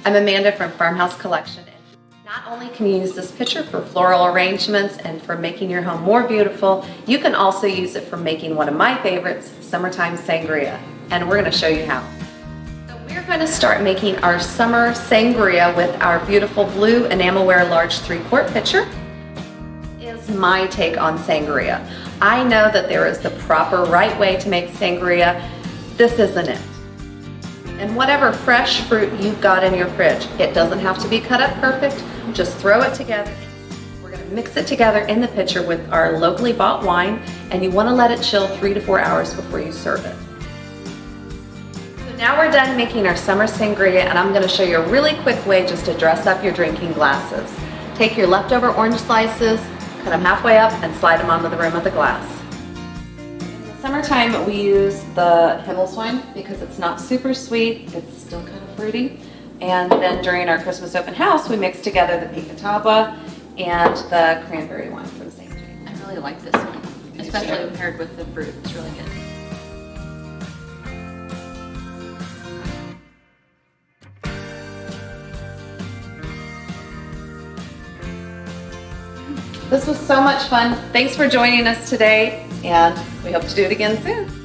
I'm Amanda from Farmhouse Collection. Not only can you use this pitcher for floral arrangements and for making your home more beautiful, you can also use it for making one of my favorites, Summertime Sangria. And we're going to show you how. So we're going to start making our summer sangria with our beautiful blue Enamelware large 3-quart pitcher. This is my take on sangria. I know that there is the proper right way to make sangria. This isn't it. And whatever fresh fruit you've got in your fridge, it doesn't have to be cut up perfect, just throw it together. We're going to mix it together in the pitcher with our locally bought wine, and you want to let it chill 3 to 4 hours before you serve it. So now we're done making our summer sangria, and I'm going to show you a really quick way just to dress up your drinking glasses. Take your leftover orange slices, cut them halfway up, and slide them onto the rim of the glass. Summertime, we use the Himmelswein because it's not super sweet, it's still kind of fruity. And then during our Christmas open house, we mix together the Picataba and the cranberry wine for the same thing. I really like this one, especially paired with the fruit. It's really good. This was so much fun. Thanks for joining us today, and we hope to do it again soon.